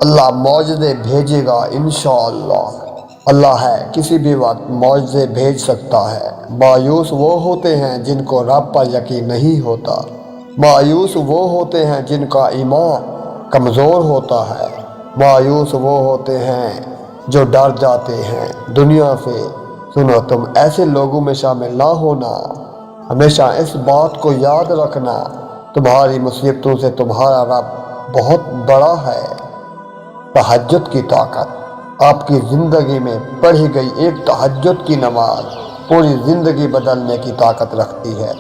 اللہ معجزے بھیجے گا انشاءاللہ۔ اللہ ہے کسی بھی وقت معجزے بھیج سکتا ہے۔ مایوس وہ ہوتے ہیں جن کو رب پر یقین نہیں ہوتا۔ مایوس وہ ہوتے ہیں جن کا ایمان کمزور ہوتا ہے۔ مایوس وہ ہوتے ہیں جو ڈر جاتے ہیں دنیا سے۔ سنو، تم ایسے لوگوں میں شامل نہ ہونا۔ ہمیشہ اس بات کو یاد رکھنا، تمہاری مصیبتوں سے تمہارا رب بہت بڑا ہے۔ تہجد کی طاقت۔ آپ کی زندگی میں پڑھی گئی ایک تہجد کی نماز پوری زندگی بدلنے کی طاقت رکھتی ہے۔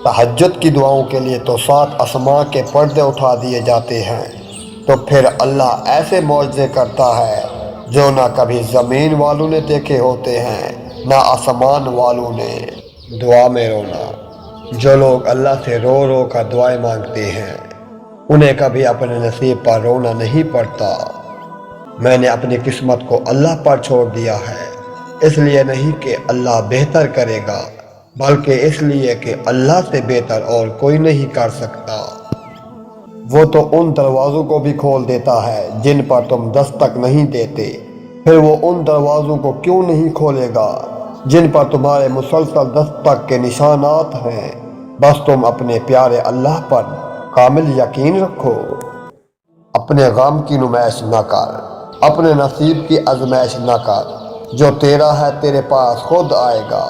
تہجد کی دعاؤں کے لیے تو 7 آسمان کے پردے اٹھا دیے جاتے ہیں، تو پھر اللہ ایسے معجزے کرتا ہے جو نہ کبھی زمین والوں نے دیکھے ہوتے ہیں نہ آسمان والوں نے۔ دعا میں رونا۔ جو لوگ اللہ سے رو رو کر دعائیں مانگتے ہیں انہیں کبھی اپنے نصیب پر رونا نہیں پڑتا۔ میں نے اپنی قسمت کو اللہ پر چھوڑ دیا ہے، اس لیے نہیں کہ اللہ بہتر کرے گا، بلکہ اس لیے کہ اللہ سے بہتر اور کوئی نہیں کر سکتا۔ وہ تو ان دروازوں کو بھی کھول دیتا ہے جن پر تم دستک نہیں دیتے، پھر وہ ان دروازوں کو کیوں نہیں کھولے گا جن پر تمہارے مسلسل دستک کے نشانات ہیں۔ بس تم اپنے پیارے اللہ پر کامل یقین رکھو۔ اپنے غم کی نمائش نہ کر، اپنے نصیب کی آزمائش نہ کر۔ جو تیرا ہے تیرے پاس خود آئے گا،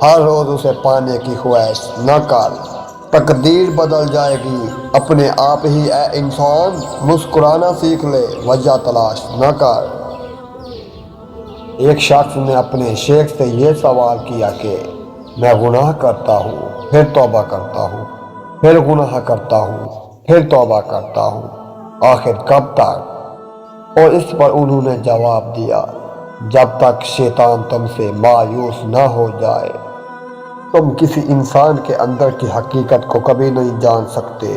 ہر روز اسے پانے کی خواہش نہ کر، تقدیر بدل جائے گی۔ اپنے آپ ہی اے انسان مسکرانا سیکھ لے، وجہ تلاش نہ کر۔ ایک شخص نے اپنے شیخ سے یہ سوال کیا کہ میں گناہ کرتا ہوں، پھر توبہ کرتا ہوں، پھر گناہ کرتا ہوں، پھر توبہ کرتا ہوں، آخر کب تک؟ اور اس پر انہوں نے جواب دیا، جب تک شیطان تم سے مایوس نہ ہو جائے۔ تم کسی انسان کے اندر کی حقیقت کو کبھی نہیں جان سکتے۔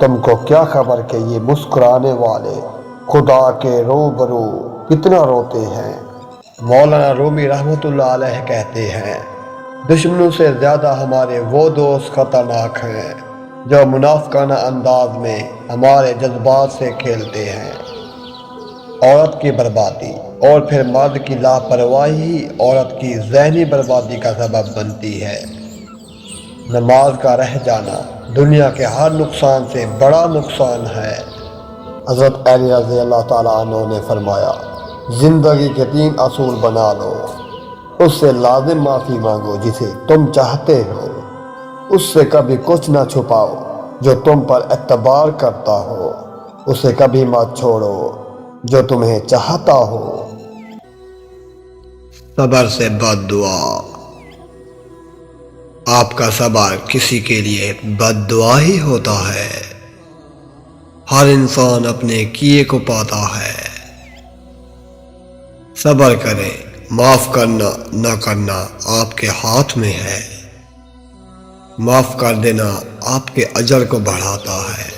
تم کو کیا خبر کہ یہ مسکرانے والے خدا کے روبرو کتنا روتے ہیں۔ مولانا رومی رحمۃ اللہ علیہ کہتے ہیں، دشمنوں سے زیادہ ہمارے وہ دوست خطرناک ہیں جو منافقانہ انداز میں ہمارے جذبات سے کھیلتے ہیں۔ عورت کی بربادی اور پھر مرد کی لاپرواہی عورت کی ذہنی بربادی کا سبب بنتی ہے۔ نماز کا رہ جانا دنیا کے ہر نقصان سے بڑا نقصان ہے۔ حضرت علی رضی اللہ تعالیٰ عنہ نے فرمایا، زندگی کے 3 اصول بنا لو، اس سے لازم معافی مانگو جسے تم چاہتے ہو، اس سے کبھی کچھ نہ چھپاؤ جو تم پر اعتبار کرتا ہو، اسے کبھی مت چھوڑو جو تمہیں چاہتا ہو۔ صبر سے بد دعا۔ آپ کا صبر کسی کے لیے بد دعا ہی ہوتا ہے۔ ہر انسان اپنے کیے کو پاتا ہے۔ صبر کریں، معاف کرنا نہ کرنا آپ کے ہاتھ میں ہے۔ معاف کر دینا آپ کے اجر کو بڑھاتا ہے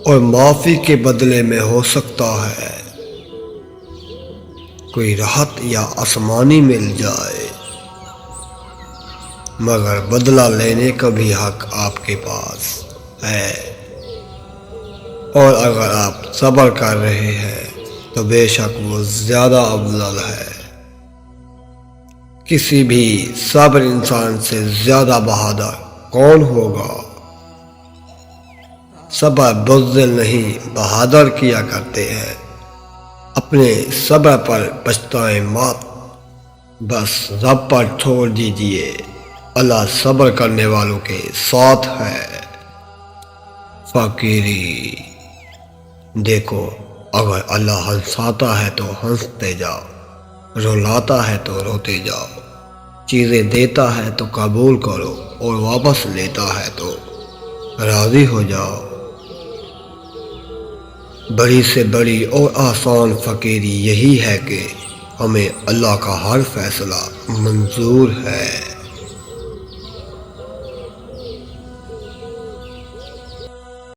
اور معافی کے بدلے میں ہو سکتا ہے کوئی راحت یا آسمانی مل جائے، مگر بدلہ لینے کا بھی حق آپ کے پاس ہے۔ اور اگر آپ صبر کر رہے ہیں تو بے شک وہ زیادہ افضل ہے۔ کسی بھی صابر انسان سے زیادہ بہادر کون ہوگا؟ صبر بزدل نہیں بہادر کیا کرتے ہیں۔ اپنے صبر پر پچھتائیں مت، بس رب پر چھوڑ دیجئے، اللہ صبر کرنے والوں کے ساتھ ہے۔ فقیری۔ دیکھو، اگر اللہ ہنساتا ہے تو ہنستے جاؤ، رلاتا ہے تو روتے جاؤ، چیزیں دیتا ہے تو قبول کرو اور واپس لیتا ہے تو راضی ہو جاؤ۔ بڑی سے بڑی اور آسان فقیری یہی ہے کہ ہمیں اللہ کا ہر فیصلہ منظور ہے۔